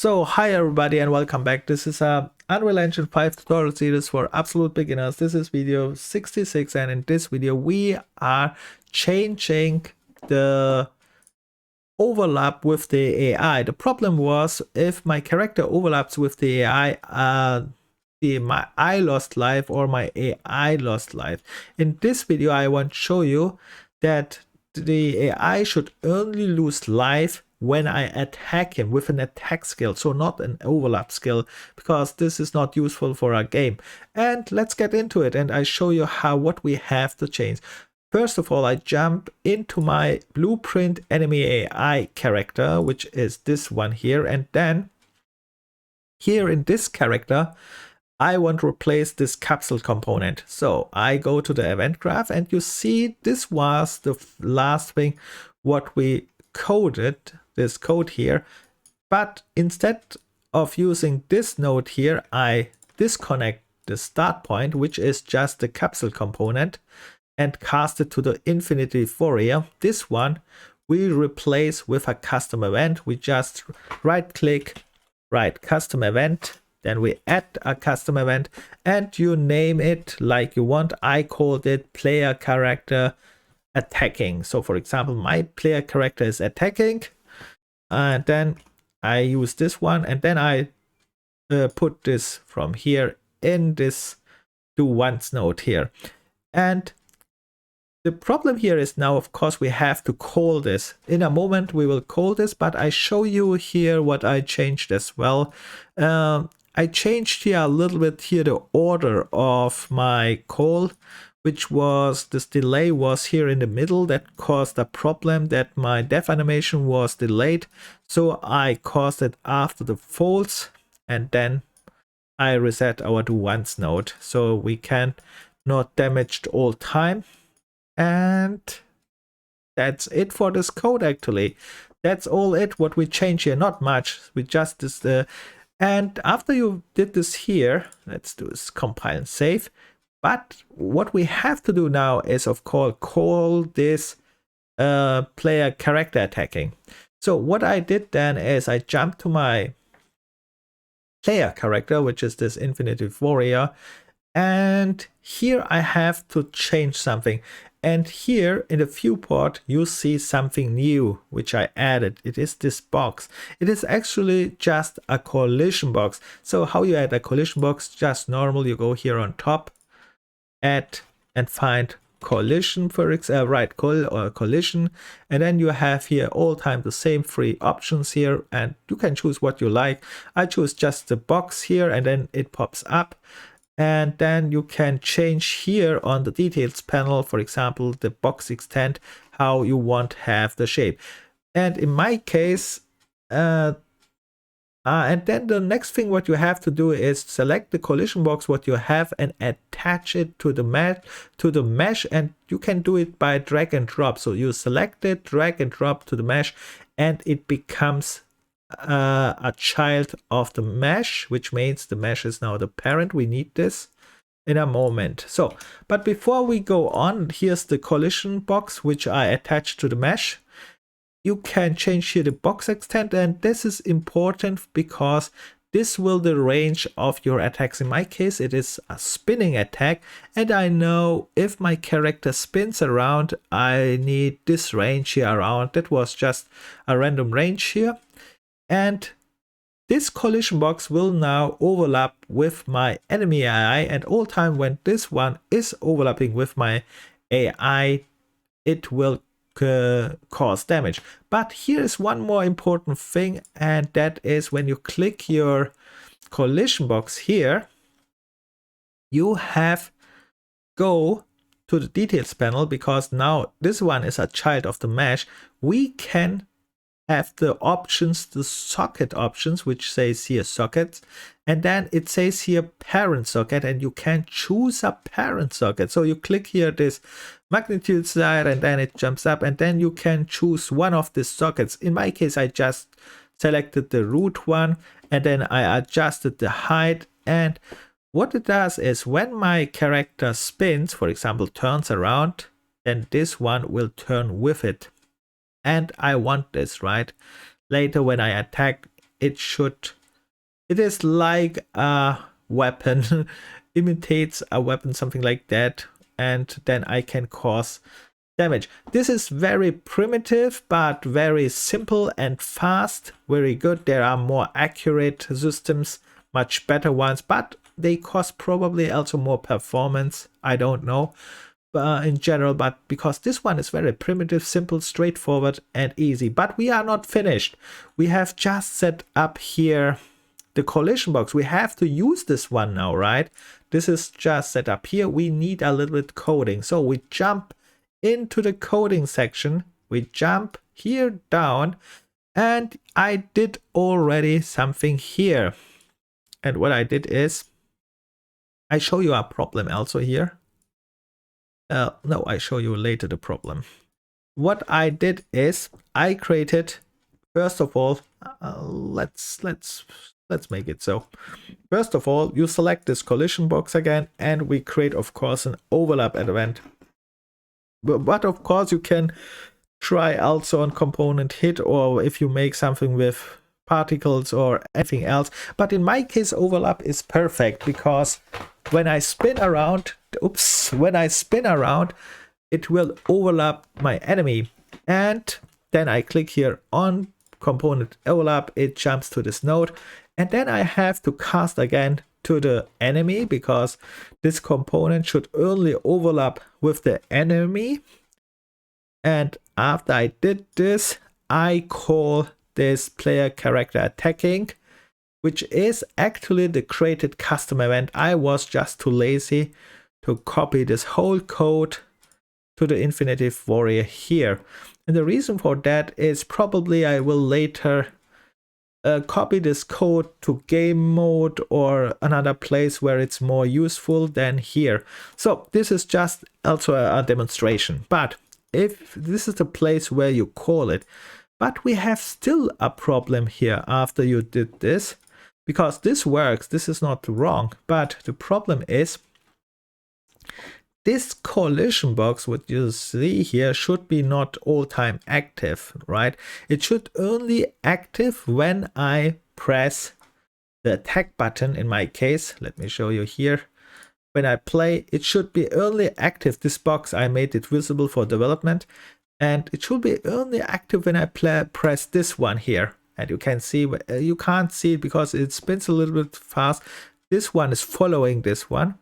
So hi everybody and welcome back. This is a Unreal Engine 5 tutorial series for absolute beginners. This is video 66 and in this video we are changing the overlap with the AI. The problem was if my character overlaps with the AI, my I lost life or my AI lost life. In this video I want to show you that the AI should only lose life when I attack him with an attack skill, so not an overlap skill, because this is not useful for our game. And let's get into it and I show you what we have to change. First of all, I jump into my blueprint enemy AI character, which is this one here, and then here in this character I want to replace this capsule component. So I go to the event graph and you see this was the last thing what we coded, this code here. But instead of using this node here, I disconnect the start point, which is just the capsule component, and cast it to the infinity warrior. This one we replace with a custom event. We just right click, write custom event. Then we add a custom event and you name it like you want. I called it player character attacking. So for example, my player character is attacking. And then I use this one and then I put this from here in this do once node here. And the problem here is now, of course, we have to call this. In a moment we will call this, but I show you here what I changed as well. I changed here a little bit here the order of my call, which was this delay was here in the middle. That caused a problem that my death animation was delayed. So I caused it after the false and then I reset our do once node. So we can not damage all time. And that's it for this code actually. That's all it what we change here, not much. We just this and after you did this here, let's do is compile and save. But what we have to do now is of course call this player character attacking. So what I did then is I jumped to my player character, which is this infinity warrior, and here I have to change something. And here in the viewport, you see something new, which I added. It is this box. It is actually just a collision box. So how you add a collision box? Just normal, you go here on top, add and find collision, for example, right, collision. And then you have here all time the same three options here. And you can choose what you like. I choose just the box here and then it pops up. And then you can change here on the details panel, for example, the box extent, how you want to have the shape. And in my case, and then the next thing what you have to do is select the collision box what you have and attach it to the mesh, and you can do it by drag and drop. So you select it, drag and drop to the mesh, and it becomes a child of the mesh, which means the mesh is now the parent. We need this in a moment. So, but before we go on, here's the collision box which I attached to the mesh. You can change here the box extent, and this is important because this will the range of your attacks. In my case, it is a spinning attack, and I know if my character spins around, I need this range here around. That was just a random range here. And this collision box will now overlap with my enemy AI, and all time when this one is overlapping with my AI, it will cause damage. But here is one more important thing, and that is when you click your collision box here, you have go to the details panel, because now this one is a child of the mesh. We can have the options, the socket options, which says here sockets, and then it says here parent socket, and you can choose a parent socket. So you click here this magnitude slider and then it jumps up, and then you can choose one of the sockets. In my case, I just selected the root one and then I adjusted the height. And what it does is when my character spins, for example, turns around, then this one will turn with it. And I want this, right? Later when I attack, it is like a weapon, imitates a weapon, something like that, and then I can cause damage. This is very primitive, but very simple and fast, very good. There are more accurate systems, much better ones, but they cost probably also more performance, I don't know, in general, but because this one is very primitive, simple, straightforward and easy. But we are not finished. We have just set up here the collision box. We have to use this one now, right? This is just set up here. We need a little bit coding. So we jump into the coding section. We jump here down, and I did already something here. And what I did is I show you a problem also here. No, I show you later the problem. What I did is I created, first of all, let's make it so. First of all, you select this collision box again, and we create, of course, an overlap event. But of course, you can try also on component hit, or if you make something with particles or anything else. But in my case, overlap is perfect, because when I spin around, it will overlap my enemy. And then I click here on component overlap, it jumps to this node, and then I have to cast again to the enemy, because this component should only overlap with the enemy. And after I did this, I call this player character attacking, which is actually the created custom event. I was just too lazy to copy this whole code to the Infinitive Warrior here. And the reason for that is probably I will later copy this code to game mode or another place where it's more useful than here. So this is just also a demonstration. But if this is the place where you call it, but we have still a problem here after you did this, because this works, this is not wrong, but the problem is this collision box, what you see here, should be not all time active, right? It should only active when I press the attack button. In my case, let me show you here. When I play, it should be only active. This box, I made it visible for development, and it should be only active when I press this one here. And you can see, you can't see it because it spins a little bit fast. This one is following this one.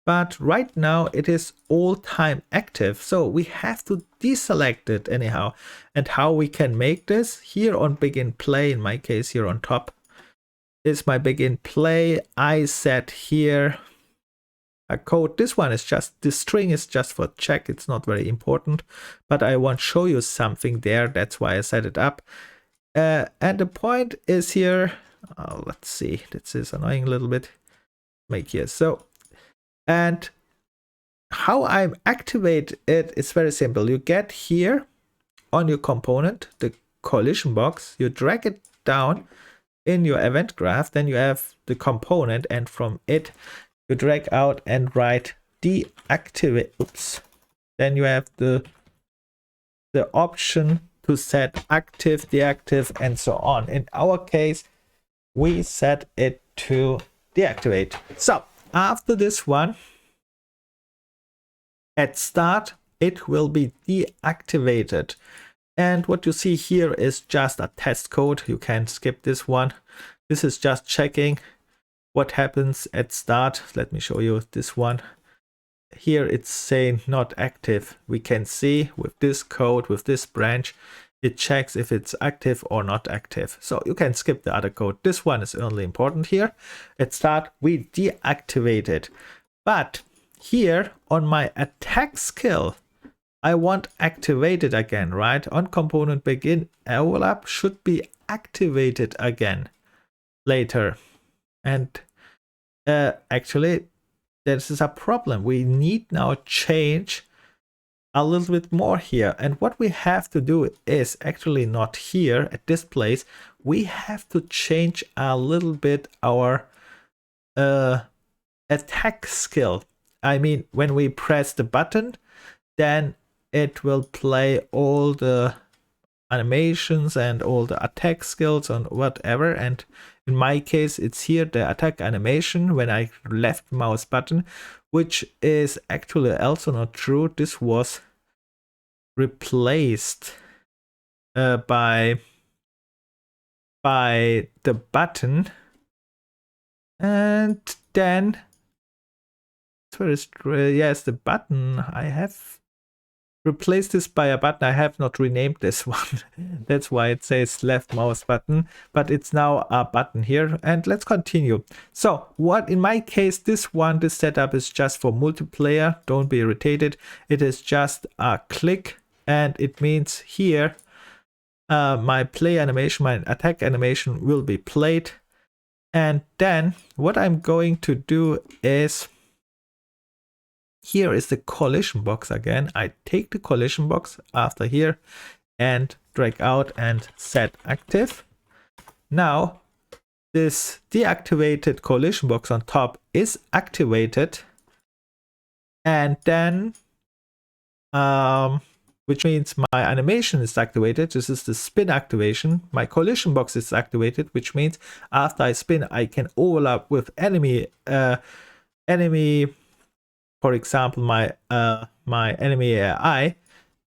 But right now it is all time active, so we have to deselect it anyhow. And how we can make this, here on begin play, in my case here on top is my begin play. I set here a code. This one is just, the string is just for check, it's not very important, but I want to show you something there, that's why I set it up. And the point is here, let's see, this is annoying a little bit, make here so. And how I activate it is very simple. You get here on your component, the collision box, you drag it down in your event graph, then you have the component, and from it you drag out and write deactivate. Oops. Then you have the option to set active, deactive, and so on. In our case, we set it to deactivate. So after this one, at start, it will be deactivated. And what you see here is just a test code. You can skip this one. This is just checking what happens at start. Let me show you this one. Here it's saying not active. We can see with this code, with this branch, it checks if it's active or not active. So you can skip the other code. This one is only important here. At start, we deactivate it. But here on my attack skill, I want activated again, right? On component begin, overlap should be activated again later. And actually, this is a problem. We need now change a little bit more here. And what we have to do is actually not here at this place. We have to change a little bit our attack skill. I mean, when we press the button, then it will play all the animations and all the attack skills and whatever. And in my case, it's here the attack animation when I left mouse button, which is actually also not true. This was replaced by the button, and then yes, the button, I have replaced this by a button. I have not renamed this one. That's why it says left mouse button, but it's now a button here. And let's continue. So what in my case, this setup is just for multiplayer. Don't be irritated. It is just a click, and it means here my play animation, my attack animation will be played. And then what I'm going to do is, here is the collision box again. I take the collision box after here and drag out and set active. Now this deactivated collision box on top is activated, and then which means my animation is activated. This is the spin activation. My collision box is activated, which means after I spin, I can overlap with enemy, for example, my enemy AI.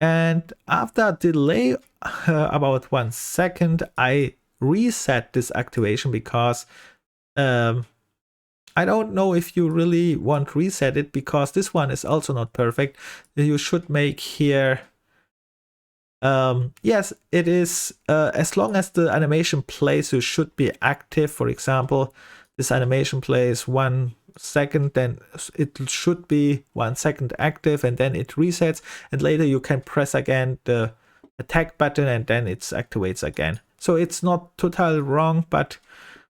And after a delay about 1 second, I reset this activation because I don't know if you really want to reset it, because this one is also not perfect. You should make here, yes, it is, as long as the animation plays, you should be active. For example, this animation plays 1 second, then it should be 1 second active, and then it resets, and later you can press again the attack button and then it activates again. So it's not totally wrong, but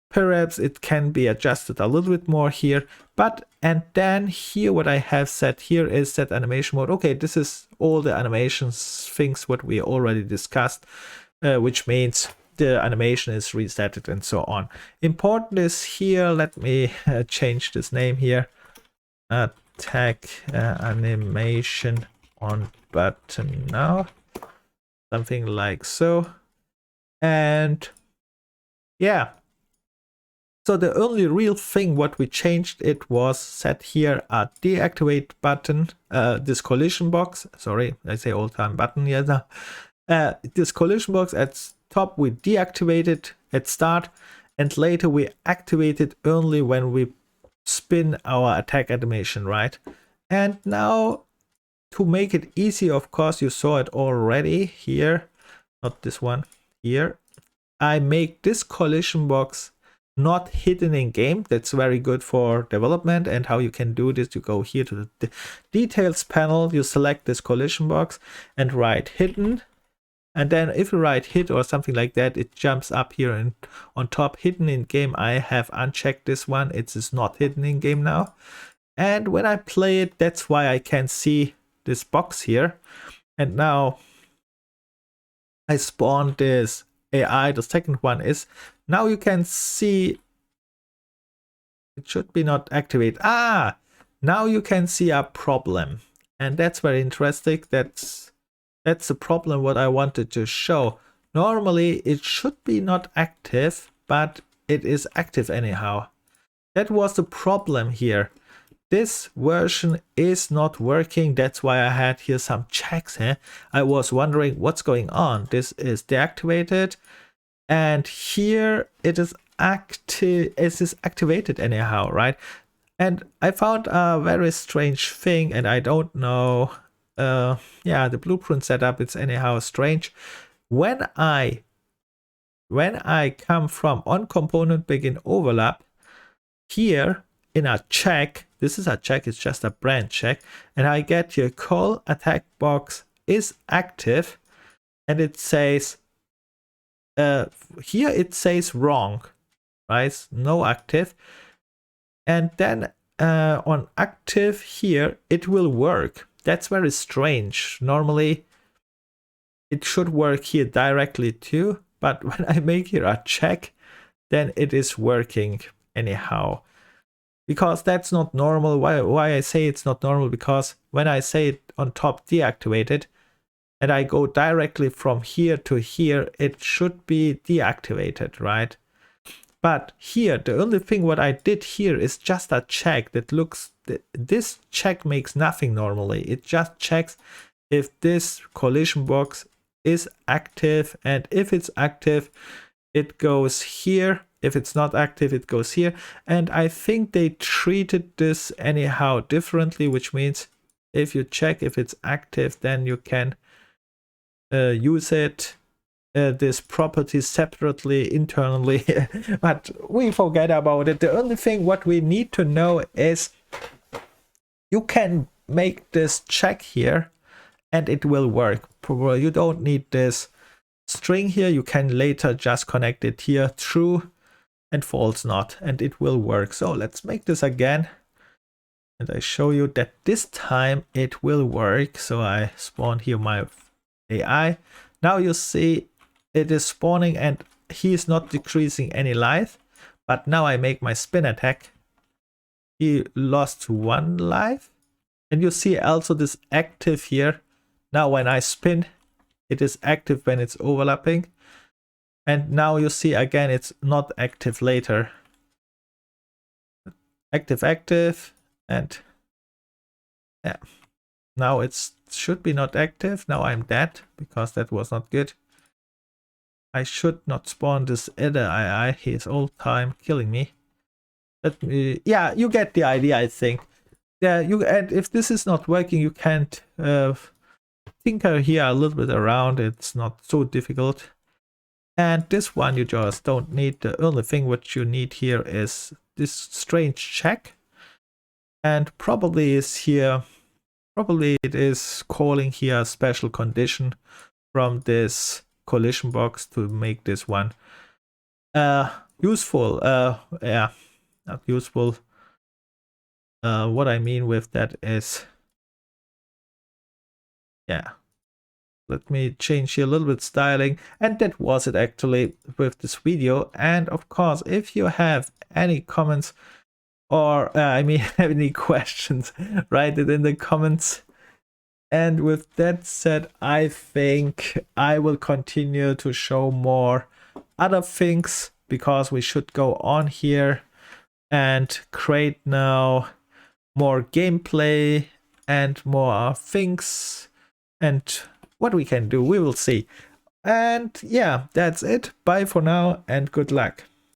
perhaps it can be adjusted a little bit more here. But and then here what I have set here is set animation mode. Okay, this is all the animations things what we already discussed, which means the animation is resetted and so on. Important is here, let me change this name here, attack animation on button now, something like so. And yeah, so the only real thing what we changed, it was set here a deactivate button, this collision box, sorry, I say all time button here, this collision box at top we deactivated at start, and later we activate it only when we spin our attack animation, right? And now to make it easy, of course, you saw it already here, not this one here, I make this collision box not hidden in game. That's very good for development. And how you can do this, you go here to the details panel, you select this collision box and write hidden. And then if you write hit or something like that, it jumps up here and on top hidden in game. I have unchecked this one. It is not hidden in game now. And when I play it, that's why I can see this box here. And now I spawn this AI. The second one is, now you can see it should be not activate. Ah, now you can see a problem. And that's very interesting. That's the problem what I wanted to show. Normally it should be not active, but it is active anyhow. That was the problem here. This version is not working. That's why I had here some checks. I was wondering what's going on. This is deactivated, and here it is active. It is activated anyhow, right? And I found a very strange thing, and I don't know. Yeah, the blueprint setup, it's anyhow strange. When I come from on component begin overlap, here in a check, this is a check, it's just a brand check, and I get your call attack box is active, and it says here it says wrong, right? No active. And then on active here it will work. That's very strange. Normally it should work here directly too, but when I make here a check, then it is working anyhow. Because that's not normal. Why I say it's not normal? Because when I say it on top deactivated, and I go directly from here to here, it should be deactivated, right? But here, the only thing what I did here is just a check that looks, this check makes nothing normally. It just checks if this collision box is active, and if it's active, it goes here. If it's not active, it goes here. And I think they treated this anyhow differently, which means if you check if it's active, then you can use it, this property separately internally. But we forget about it. The only thing what we need to know is you can make this check here and it will work. You don't need this string here. You can later just connect it here, true and false not, and it will work. So let's make this again, and I show you that this time it will work. So I spawn here my AI. Now you see it is spawning and he is not decreasing any life. But now I make my spin attack. He lost 1 life. And you see also this active here. Now when I spin, it is active when it's overlapping. And now you see again it's not active later. Active, and yeah. Now it should be not active. Now I'm dead because that was not good. I should not spawn this other AI. He is all time killing me. Yeah, you get the idea, I think. Yeah, and if this is not working, you can't tinker here a little bit around. It's not so difficult. And this one you just don't need. The only thing what you need here is this strange check. And probably is here, probably it is calling here a special condition from this collision box to make this one useful. Yeah, not useful. What I mean with that is, yeah, let me change here a little bit styling. And that was it actually with this video. And of course, if you have any comments or I mean any questions, write it in the comments. And with that said, I think I will continue to show more other things, because we should go on here and create now more gameplay and more things, and what we can do, we will see. And yeah, that's it. Bye for now and good luck.